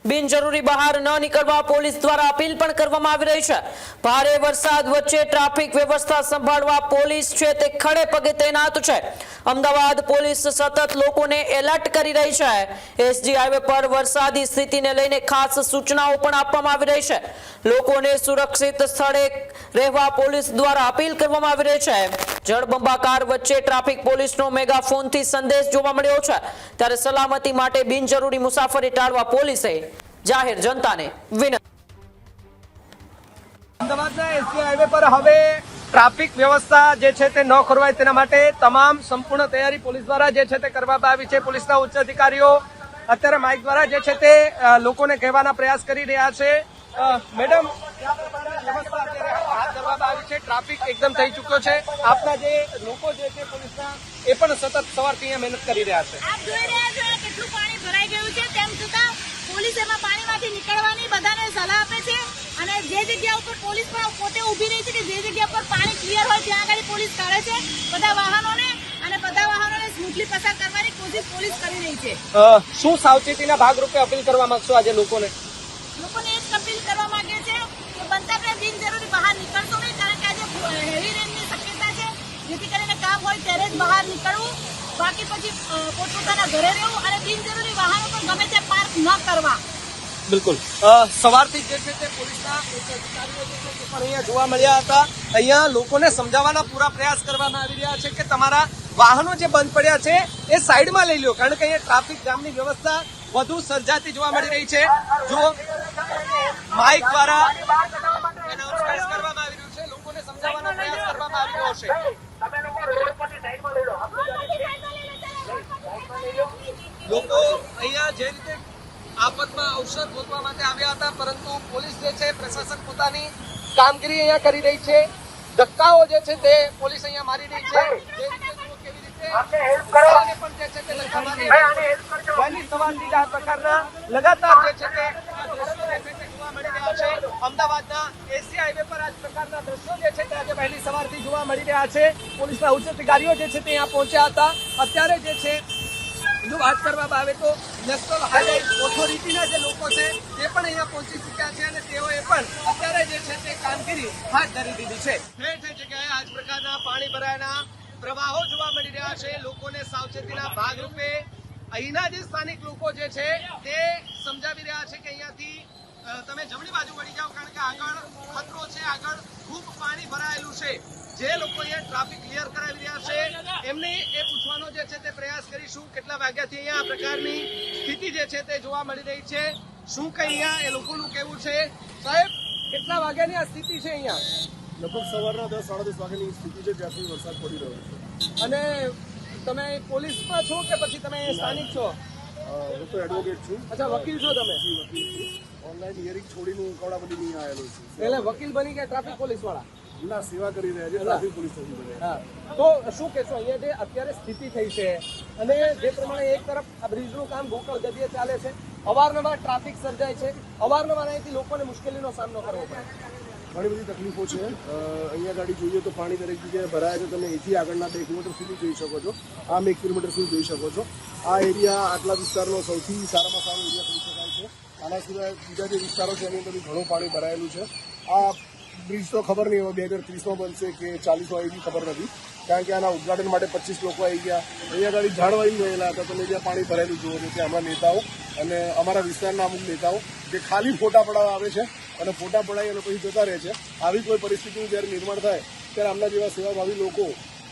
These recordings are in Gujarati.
બિનજરૂરી બહાર ન નીકળવા પોલીસ દ્વારા અપીલ પણ કરવામાં આવી રહી છે। ભારે વરસાદ વચ્ચે ટ્રાફિક વ્યવસ્થા સંભાળવા પોલીસ છે તે ખડે પગે તૈનાત છે। અમદાવાદ પોલીસ સતત લોકોને એલર્ટ કરી રહી છે। એસજી હાઈવે પર વરસાદી સ્થિતિને લઈને ખાસ સૂચનાઓ પણ આપવામાં આવી રહી છે। લોકોને સુરક્ષિત સ્થળે રહેવા પોલીસ દ્વારા અપીલ કરવામાં આવી રહી છે। જળબંબાકાર વચ્ચે ટ્રાફિક પોલીસનો મેગાફોનથી સંદેશ જોવા મળ્યો છે, ત્યારે સલામતી માટે બિનજરૂરી મુસાફરી ટાળવા પોલીસે જાહેર જનતાને વિનંતી। અમદાવાદના એસજી હાઈવે પર હવે ટ્રાફિક વ્યવસ્થા જે છે તે ન ખોરવાય તેના માટે તમામ સંપૂર્ણ તૈયારી પોલીસ દ્વારા જે છે તે કરવામાં આવી છે। પોલીસના ઉચ્ચ અધિકારીઓ અત્યારે માઇક દ્વારા જે છે તે લોકોને કહેવાના પ્રયાસ કરી રહ્યા છે। મેડમ, વ્યવસ્થા અત્યારે હાથ ધરવામાં આવી છે, ટ્રાફિક એકદમ થઈ ચૂક્યો છે। આપના જે લોકો જે છે પોલીસના એ પણ સતત સવારથી અહીંયા મહેનત કરી રહ્યા છે। આપ જોઈ રહ્યા છો કેટલું પાણી ભરાઈ ગયું છે, તેમ છતાં પોલીસ એમાં પાણીમાંથી નીકળવાની બધાને સલાહ આપે છે અને જે જગ્યા ઉપર પોલીસ પણ પોતે ઊભી રહી છે કે જે જગ્યા પર પાણી ક્લિયર હોય ત્યાં આગળ પોલીસ કાઢે છે બધા વાહનોને અને બધા વાહનોને સ્મૂથલી પસાર કરવાની કોશિશ પોલીસ કરી રહી છે। શું સાવચેતીના ભાગરૂપે અપીલ કરવા માંગશો આજે લોકોને? લોકોને એ જ અપીલ કરવા માંગે છે કે બનતા આપણે બિનજરૂરી બહાર નીકળશો નહીં, કારણ કે આજે હેવી રેનની શક્યતા છે, જેથી કરીને કામ હોય ત્યારે જ બહાર નીકળવું, બાકી પછી પોતપોતાના ઘરે રહેવું અને બિનજરૂરી વાહનો પણ ગમે ત્યાં પાર્ક ન કરવા। બિલકુલ, સવારથી જે છે તે પોલીસના ઉચ્ચ અધિકારીઓ જે છે તે પણ અહીંયા જોવા મળ્યા હતા। અહીંયા લોકોને સમજાવવાના પૂરા પ્રયાસ કરવામાં આવી રહ્યા છે કે તમારા વાહનો જે બંધ પડ્યા છે એ સાઈડમાં લઈ લો, કારણ કે અહીંયા ટ્રાફિક જામની વ્યવસ્થા વધુ સર્જાતી જોવા મળી રહી છે। જો માઇક દ્વારા એનાઉન્સમેન્ટ કરવામાં આવી રહ્યું છે, લોકોને સમજાવવાનો પ્રયાસ કરવામાં આવી રહ્યો છે। લોકો અહીંયા જે રીતે આફતમાં અવસર ગોતવા માટે આવ્યા હતા, પરંતુ પોલીસ જે છે પ્રશાસન પોતાની કામગીરી અહીંયા કરી રહી છે। ધક્કાઓ જે છે તે પોલીસ અહીંયા મારી રહી છે, જે રીતે જુઓ કેવી રીતે પણ જે છે તે ધક્કા મારી રહી છે। વહેલી સવારથી જ આ પ્રકારના લગાતાર જે છે તે જોવા મળી રહ્યા છે। અમદાવાદના એસજી હાઈવે પર આ પ્રકારના દ્રશ્યો જે છે તે આજે વહેલી સવારથી જોવા મળી રહ્યા છે। પોલીસના ઉચ્ચ અધિકારીઓ જે છે તે અહીંયા પહોંચ્યા હતા। અત્યારે જે છે જો વાત કરવામાં આવે તો નેશનલ હાઈવે ઓથોરિટીના જે લોકો છે તે પણ અહીંયા પહોંચી ચૂક્યા છે અને તેઓએ પણ અત્યારે જે છે તે કામગીરી હાથ ધરી દીધી છે। ઠેર ઠેર જગ્યાએ આ જ પ્રકારના પાણી ભરાયાના પ્રવાહો જોવા મળી રહ્યા છે। લોકોને સાવચેતીના ભાગરૂપે અહીંના જે સ્થાનિક લોકો જે છે તે સમજાવી રહ્યા છે કે અહીંયાથી તમે જમણી બાજુ વળી જાઓ, કારણ કે આગળ ખતરો છે, આગળ ખૂબ પાણી ભરાયેલું છે। જે લોકો અહીંયા ટ્રાફિક ક્લિયર કરાવી રહ્યા છે એમને એ પૂછવાનો જે છે તે પ્રયાસ કરીશું કેટલા વાગ્યાથી અહીંયા આ પ્રકારની સ્થિતિ જે છે તે જોવા મળી રહી છે, શું કઈ અહીંયા એ લોકોનું કેવું છે। સાહેબ, કેટલા વાગ્યાની આ સ્થિતિ છે અહીંયા? લગભગ સવારના 10-10:30 વાગ્યાની સ્થિતિ છે, જ્યાંથી વરસાદ પડી રહ્યો છે। અને તમે પોલીસમાં છો કે પછી તમે સ્થાનિક છો? હું તો એડવોકેટ છું। અચ્છા, વકીલ છો તમે? ઓનલાઈન હિયરિંગ છોડીને હું કવડાબંધી નહીં આવેલો છું। એટલે વકીલ બની ગયા ટ્રાફિક પોલીસ વાળા? ના, સેવા કરી રહ્યા છે, ટ્રાફિક પોલીસ નથી બન્યા। હા, તો શું કહેશો અહીંયા જે અત્યારે સ્થિતિ થઈ છે અને જે પ્રમાણે એક તરફ આ બ્રિજનું કામ ભૂકળ ગતિએ ચાલે છે, અવારનવાર ટ્રાફિક સર્જાય છે, અવારનવાર અહીંથી લોકોને મુશ્કેલીનો સામનો કરવો પડે? ઘણી બધી તકલીફો છે। અહીંયા ગાડી જોઈએ તો પાણી દરેક જગ્યાએ ભરાય છે। તમે અહીંથી આગળના 2 કિલોમીટર સુધી જોઈ શકો છો, આમ 1 કિલોમીટર સુધી જોઈ શકો છો। આ એરિયા આટલા વિસ્તારનો સૌથી સારામાં સારો એરિયા કહી શકાય છે। આના સિવાય બીજા જે વિસ્તારો છે એની અંદર ઘણું પાણી ભરાયેલું છે। આ બ્રિજ તો ખબર નહીં હવે 2030માં બનશે કે 40 હોય એવી ખબર નથી, કારણ કે આના ઉદઘાટન માટે 25 લોકો આવી ગયા। અહીંયા ગાડી ઝાડવાઈ ગયેલા હતા। તમે જ્યાં પાણી ભરાયેલું જુઓ છો ત્યાં અમારા નેતાઓ અને અમારા વિસ્તારના અમુક નેતાઓ જે ખાલી ફોટા પડાવવા આવે છે અને ફોટા પડાવી અને પછી જતા રહે છે। આવી કોઈ પરિસ્થિતિનું જ્યારે નિર્માણ થાય ત્યારે આમના જેવા સેવાભાવી લોકો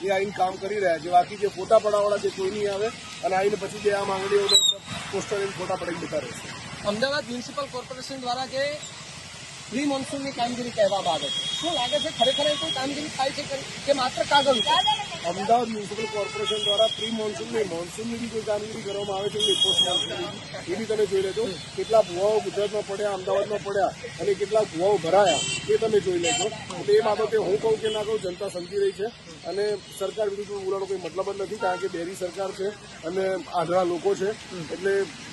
એ આવીને કામ કરી રહ્યા છે। બાકી જે ફોટા પડાવવાળા જે કોઈ નહીં આવે અને આવીને પછી જે આ માંગણીઓને પોસ્ટર એમ ફોટા પડાવી જતા રહે છે। અમદાવાદ મ્યુનિસિપલ કોર્પોરેશન દ્વારા જે પ્રી મોન્સૂનની કામગીરી કહેવામાં આવે છે, શું લાગે છે ખરેખર કોઈ કામગીરી થાય છે કે માત્ર કાગળ? અમદાવાદ મ્યુનિસિપલ કોર્પોરેશન દ્વારા પ્રી મોન્સૂનની બી કોઈ કામગીરી કરવામાં આવે છે, પોસ્ટ મોન્સૂનની એ બી તમે જોઈ લેજો। કેટલા ભુવાઓ ગુજરાતમાં પડ્યા, અમદાવાદમાં પડ્યા અને કેટલા ભુવાઓ ભરાયા એ તમે જોઈ લેજો। એટલે એ બાબતે હું કહું કે ના કહું, જનતા સમજી રહી છે અને સરકાર વિરુદ્ધ બોલવાનો કોઈ મતલબ જ નથી, કારણ કે બેરી સરકાર છે અને આંધળા લોકો છે। એટલે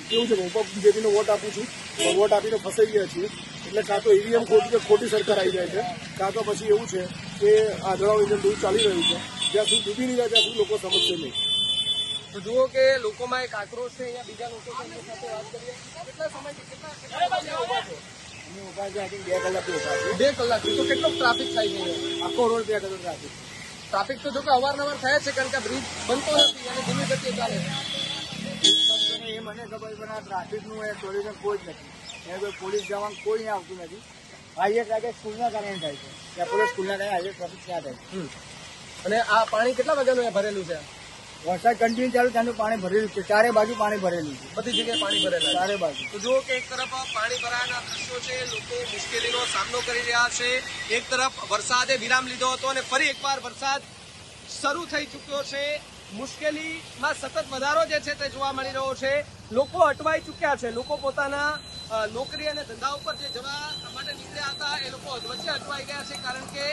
કેવું છે, હું પણ બીજેપીને વોટ આપું છું, વોટ આપીને ફસાઈ ગયા છીએ। એટલે કાં તો ઈવીએમ ખોટી સરકાર આવી જાય છે, કાં તો પછી એવું છે કે આંધળાઓ ઇન્જન દૂર ચાલી રહ્યું છે। જ્યાં સુધી ડૂબી નહીં જાય ત્યાં સુધી લોકો સમજશે નહીં। તો જુઓ કે લોકોમાં એક આક્રોશ છે। અહીંયા બીજા લોકો સાથે વાત કરીએ, કેટલા સમયથી કેટલા ઉભા છે. આઈ થિંક 2 કલાકથી ઉભા છે. 2 કલાકથી. તો કેટલો ટ્રાફિક થાય છે અહીંયા? આખો રોડ ત્યાં આગળ ટ્રાફિક. ટ્રાફિક તો જો કે અવારનવાર થાય છે કારણ કે બ્રિજ બનતો નથી અને ધીમી ગતિએ ચાલે છે. એ મને ખબર પણ આ ટ્રાફિકનું એ સોલ્યુશન કોઈ જ નથી. એ કોઈ પોલીસ જવાન કોઈ આવતું નથી. હાઈવે ટ્રાફિક સ્કૂલના કારણે થાય છે. ત્યાં પોલીસ સ્કૂલના કારણે હાઈવે ટ્રાફિક ત્યાં થાય છે. અને આ પાણી કેટલા વાગ્યાનું અહીંયા ભરેલું છે? વરસાદ કન્ટિન્યુ ચાલુ ત્યાંનું પાણી ભરેલું છે. ચારે બાજુ પાણી ભરેલું છે. બધી જગ્યાએ પાણી ભરેલા છે. ચારે બાજુ. તો જુઓ કે એક તરફ પાણી ભરાવાના દ્રશ્યો છે, લોકો મુશ્કેલીનો સામનો કરી રહ્યા છે. એક તરફ વરસાદે વિરામ લીધો હતો અને ફરી એકવાર વરસાદ શરૂ થઈ ચૂક્યો છે. મુશ્કેલીમાં સતત વધારો જે છે તે જોવા મળી રહ્યો છે. લોકો અટવાઈ ચૂક્યા છે. લોકો પોતાના નોકરી અને ધંધા ઉપર જે જવા માટે નીકળ્યા હતા એ લોકો વચ્ચે અટવાઈ ગયા છે કારણ કે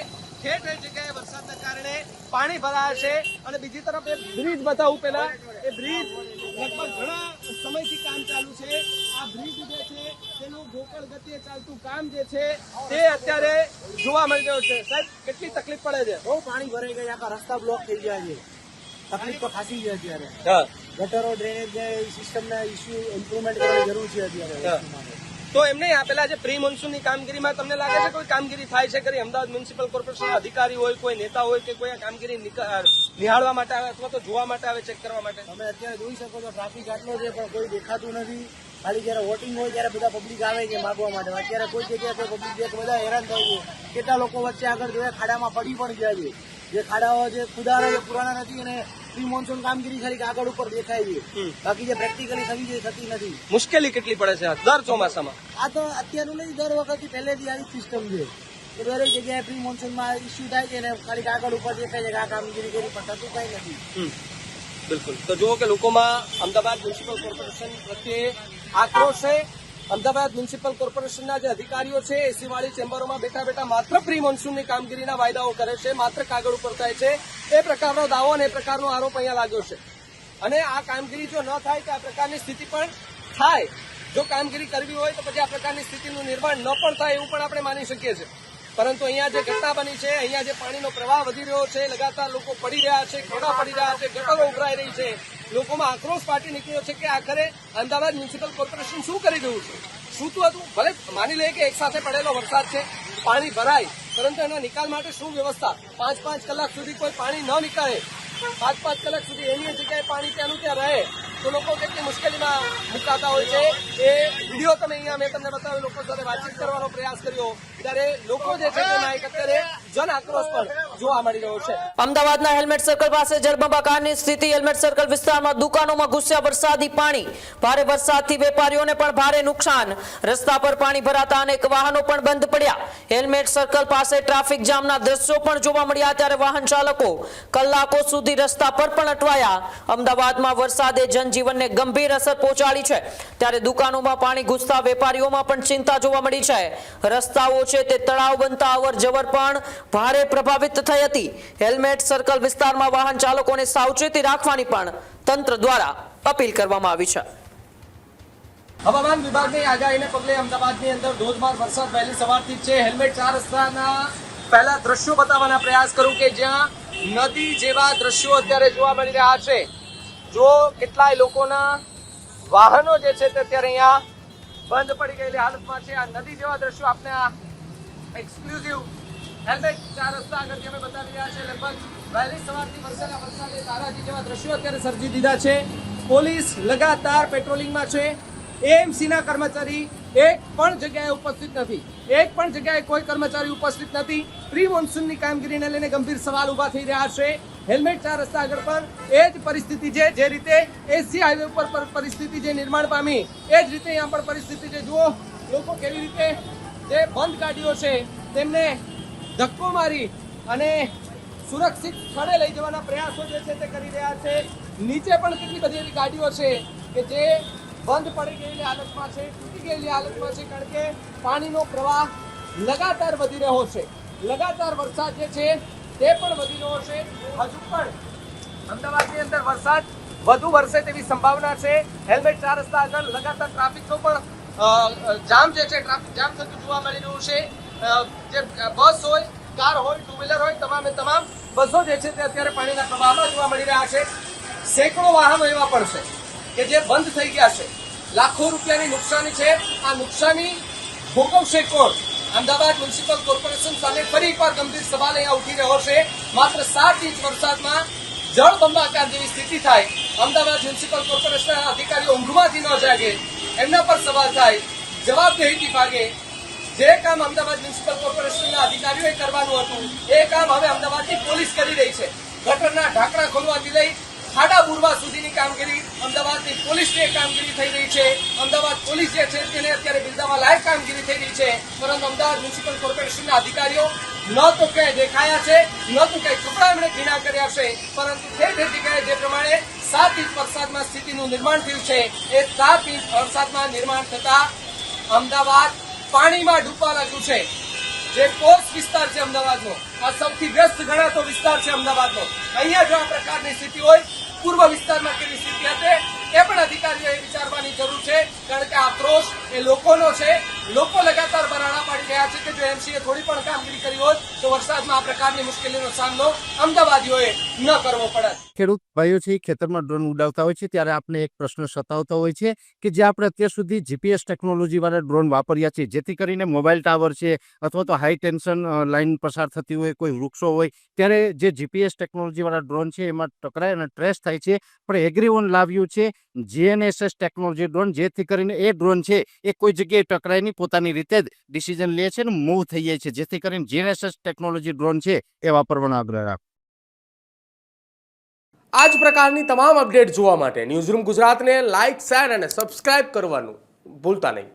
ઠેર ઠેર જગ્યાએ વરસાદના કારણે પાણી ભરાયા છે. અને બીજી તરફ એ બ્રિજ બતાવું પેલા. એ બ્રિજ લગભગ ઘણા સમયથી કામ ચાલુ છે. આ બ્રિજ જે છે તેનું ગોકળ ગતિએ ચાલતું કામ જે છે તે અત્યારે જોવા મળી રહ્યું છે. સાહેબ, કેટલી તકલીફ પડે છે? બહુ પાણી ભરાઈ ગયા. આખા રસ્તા બ્લોક થઈ ગયા છે. તકલીફ તો ખાસી છે અત્યારે. ગટરો ડ્રેનેજ સિસ્ટમના ઇસ્યુ ઇમ્પ્રુવમેન્ટ કરવાની જરૂર છે અત્યારે. તો એમને આપેલા જે પ્રી મોન્સૂનની કામગીરીમાં તમને લાગે છે કોઈ કામગીરી થાય છે ખરી? અમદાવાદ મ્યુનિસિપલ કોર્પોરેશનના અધિકારી હોય, કોઈ નેતા હોય કે કોઈ આ કામગીરી નિહાળવા માટે આવે અથવા તો જોવા માટે આવે, ચેક કરવા માટે? તમે અત્યારે જોઈ શકો છો ટ્રાફિક આટલો છે પણ કોઈ દેખાતું નથી. ખાલી જયારે વોટિંગ હોય ત્યારે બધા પબ્લિક આવે છે માગવા માટે. અત્યારે કોઈ જગ્યાએ કોઈ પબ્લિક દેખ બધા હેરાન થાય છે. કેટલા લોકો વચ્ચે આગળ જોયા ખાડામાં પડી પણ ગયા છે. જે ખાડાઓ જે ખુદારા જે પુરાણા નથી અને પ્રી મોન્સૂન કામગીરી ખાલી આગળ ઉપર દેખાય છે. બાકી જે પ્રેક્ટિકલી થતી નથી. મુશ્કેલી કેટલી પડે છે દર ચોમાસામાં? આ તો અત્યારનું નહીં, દર વખત પહેલેથી આવી સિસ્ટમ છે. કે દરેક જગ્યાએ પ્રી મોન્સૂનમાં ઇસ્યુ થાય છે ને ખાલી આગળ ઉપર દેખાય છે કે આ કામગીરી કરી પણ થતું કઈ નથી. બિલકુલ. તો જુઓ કે લોકોમાં અમદાવાદ મ્યુનિસિપલ કોર્પોરેશન પ્રત્યે આક્રોશ છે. અમદાવાદ મ્યુનિસિપલ કોર્પોરેશનના જે અધિકારીઓ છે એસી વાળી ચેમ્બરોમાં બેઠા બેઠા માત્ર પ્રી મોન્સૂનની કામગીરીના વાયદાઓ કરે છે, માત્ર કાગળ ઉપર થાય છે. એ પ્રકારનો દાવો અને એ પ્રકારનો આરોપ અહીંયા લાગ્યો છે. અને આ કામગીરી જો ન થાય તો આ પ્રકારની સ્થિતિ પણ થાય. જો કામગીરી કરવી હોય તો પછી આ પ્રકારની સ્થિતિનું નિર્માણ ન પણ થાય એવું પણ આપણે માની શકીએ છીએ. પરંતુ અહીંયા જે ઘટના બની છે, અહીંયા જે પાણીનો પ્રવાહ વધી રહ્યો છે, લગાતાર લોકો પડી રહ્યા છે, ખોડા પડી રહ્યા છે, ગટરો ઉભરાઈ રહી છે, લોકોમાં આક્રોશ ફાટી નીકળ્યો છે કે આખરે અમદાવાદ મ્યુનિસિપલ કોર્પોરેશન શું કરી રહ્યું છે? શું હતું? ભલે માની લઈએ કે એક સાથે પડેલો વરસાદ છે, પાણી ભરાય, પરંતુ એના નિકાલ માટે શું વ્યવસ્થા? 5-5 કલાક સુધી કોઈ પાણી ન નીકળે, 5-5 કલાક સુધી એની જગ્યાએ પાણી ત્યાંનું ત્યાં રહે તો લોકો કેટલી મુશ્કેલીમાં મુકાતા હોય છે. એ વિડીયો તમે અહીંયા મેં તમને બતાવ્યો, લોકો સાથે વાતચીત કરવાનો પ્રયાસ કર્યો ત્યારે લોકો જે છે તેમાં એક અત્યારે જન આક્રોશ પણ જોવા મળી રહ્યો છે. અમદાવાદના હેલ્મેટ સર્કલ પાસે જળબંબાકારની સ્થિતિ. હેલ્મેટ સર્કલ વિસ્તારમાં દુકાનોમાં ઘૂસ્યા વરસાદી પાણી. ભારે વરસાદથી વેપારીઓને પણ ભારે નુકસાન. રસ્તા પર પાણી ભરાતા અનેક વાહનો પણ બંધ પડ્યા. હેલ્મેટ સર્કલ પાસે ટ્રાફિક જામના દ્રશ્યો પણ જોવા મળ્યા ત્યારે વાહન ચાલકો કલાકો સુધી રસ્તા પર પણ અટવાયા. અમદાવાદમાં વરસાદે જનજીવનને ગંભીર અસર પહોંચાડી છે ત્યારે દુકાનોમાં પાણી ઘૂસતા વેપારીઓમાં પણ ચિંતા જોવા મળી છે. રસ્તાઓ છે તે તળાવ બનતા અવર જવર પણ ભારે પ્રભાવિત થઈ હતી. હેલ્મેટ સર્કલ વિસ્તારમાં વાહન ચાલકોને સાવચેતી રાખવાની પણ તંત્ર દ્વારા અપીલ કરવામાં આવી છે. હવામાન વિભાગની આગાહીને પગલે અમદાવાદની અંદર ધોધમાર વરસાદ વહેલી સવારથી જ છે. હેલ્મેટ 4 રસ્તાના પહેલા દ્રશ્યો બતાવવાના પ્રયાસ કરું કે જ્યાં નદી જેવા દ્રશ્યો અત્યારે જોવા મળી રહ્યા છે. જો કેટલાય લોકોના વાહનો જે છે તે અત્યારે અહીંયા બંધ પડી ગયેલી હાલતમાં છે. આ નદી જેવા દ્રશ્યો આપણે આ એક્સક્લુઝિવ હેલ્મેટ 4 રસ્તા આગળથી અમે બતાવી રહ્યા છે. લગભગ વહેલી સવારથી વરસાદે તારાજી જેવા દ્રશ્યો અત્યારે સર્જી દીધા છે. પોલીસ લગાતાર પેટ્રોલિંગમાં છે. એએમસીના કર્મચારી એક પણ જગ્યાએ ઉપસ્થિત નથી. એક પણ જગ્યાએ કોઈ કર્મચારી ઉપસ્થિત નથી. પ્રી મોન્સૂનની કામગીરીને લઈને ગંભીર સવાલ ઉભા થઈ રહ્યા છે. હેલ્મેટ 4 રસ્તા આગળ પર એ જ પરિસ્થિતિ છે. જે રીતે એસી હાઈવે ઉપર પરિસ્થિતિ જે નિર્માણ પામી એ જ રીતે અહીંયા પણ પરિસ્થિતિ છે. જુઓ લોકો કેવી રીતે જે બંધ ગાડીઓ છે તેમને ધક્કો મારી અને સુરક્ષિત સ્થળે લઈ જવાના પ્રયાસો જે છે તે કરી રહ્યા છે. નીચે પણ કેટલી બધી એવી ગાડીઓ છે કે જે બંધ પડી ગયેલી હાલતમાં છે, તૂટી ગયેલી હાલતમાં છે કારણ કે પાણીનો પ્રવાહ લગાતાર વધી રહ્યો છે. લગાતાર વરસાદ જે છે તે પણ વધી રહ્યો છે. હજુ પણ અમદાવાદની અંદર વરસાદ વધુ વરસે તેવી સંભાવના છે. હેલ્મેટ 4 રસ્તા આગળ લગાતાર ટ્રાફિકનો પણ જામ જે છે ટ્રાફિક જામ થતું જોવા મળી રહ્યું છે. જે બસ હોય, કાર હોય, ટુ વ્હીલર હોય, તમામ બસો જે છે તે અત્યારે પાણીના પ્રવાહમાં જોવા મળી રહ્યા છે. સેંકડો વાહનો એવા પણ છે કે જે બંધ થઈ ગયા છે. લાખો રૂપિયાની નુકસાની છે. આ નુકસાની ભોગવશે કોણ? અમદાવાદ મ્યુનિસિપલ કોર્પોરેશન સામે ફરી એકવાર ગંભીર સવાલ અહીંયા ઉઠી રહ્યો છે. માત્ર 7 ઇંચ વરસાદમાં જળબંબાકાર જેવી સ્થિતિ થાય, અમદાવાદ મ્યુનિસિપલ કોર્પોરેશનના અધિકારીઓ ઊંઘમાંથી ન જાગે, એમના પર સવાલ થાય, જવાબદેહીથી ભાગે. જે કામ અમદાવાદ મ્યુનિસિપલ કોર્પોરેશનના અધિકારીઓએ કરવાનું હતું એ કામ હવે અમદાવાદની પોલીસ કરી રહી છે. ગટરના ઢાંકણા ખોલવાથી લઈ ખાડા બુરવા સુધીની કામગીરી અમદાવાદની પોલીસની કામગીરી થઈ રહી છે. અમદાવાદ પોલીસ જે છે તેને અત્યારે બિરદાવવા લાયક કામગીરી થઈ રહી છે. પરંતુ અમદાવાદ મ્યુનિસિપલ કોર્પોરેશનના અધિકારીઓ ન તો ક્યાંય દેખાયા છે, ન તો ક્યાંય કપડા એમણે ભીના કર્યા છે, પરંતુ ઠેર ઠેર જગ્યાએ જે પ્રમાણે 7 ઇંચ વરસાદમાં સ્થિતિનું નિર્માણ થયું છે એ 7 ઇંચ વરસાદમાં નિર્માણ થતા અમદાવાદ પાણીમાં ડૂબવા લાગ્યું છે. જે પોર્સ વિસ્તાર છે અમદાવાદનો, આ સૌથી વ્યસ્ત ગણાતો વિસ્તાર છે અમદાવાદનો. અહીંયા જો આ પ્રકારની સ્થિતિ હોય, પૂર્વ વિસ્તારમાં કેવી સ્થિતિ હશે એ પણ અધિકારીઓએ વિચારવાની જરૂર છે. કારણ કે આક્રોશ એ લોકોનો છે. લોકો લગાતાર બરાડા પાડી રહ્યા છે કે જો એમસીએ થોડી પણ કામગીરી કરી હોત તો વરસાદમાં આ પ્રકારની મુશ્કેલીનો સામનો અમદાવાદીઓએ ન કરવો પડત. ખેડૂત ભાઈઓ છે ખેતરમાં ડ્રોન ઉડાવતા હોય છે ત્યારે આપણે એક પ્રશ્ન સતાવતો હોય છે કે જે આપણે અત્યાર સુધી જીપીએસ ટેકનોલોજી વાળા ડ્રોન વાપર્યા છે, જેથી કરીને મોબાઈલ ટાવર છે અથવા તો હાઈ ટેન્શન લાઈન પસાર થતી હોય, કોઈ વૃક્ષો હોય, ત્યારે જે જીપીએસ ટેકનોલોજી વાળા ડ્રોન છે એમાં ટકરાય અને ટ્રેસ થાય છે. પણ એગ્રીવન લાવ્યું છે જીએનએસએસ ટેકનોલોજી ડ્રોન, જેથી કરીને એ ડ્રોન છે એ કોઈ જગ્યાએ ટકરાય નહીં, પોતાની રીતે જ ડિસિઝન લે છે ને મૂવ થઈ જાય છે. જેથી કરીને જીએનએસએસ ટેકનોલોજી ડ્રોન છે એ વાપરવાનો આગ્રહ રાખો. આ જ પ્રકારની તમામ અપડેટ જોવા માટે ન્યૂઝરૂમ ગુજરાતને લાઇક, શેર અને સબસ્ક્રાઇબ કરવાનું ભૂલતા નહીં.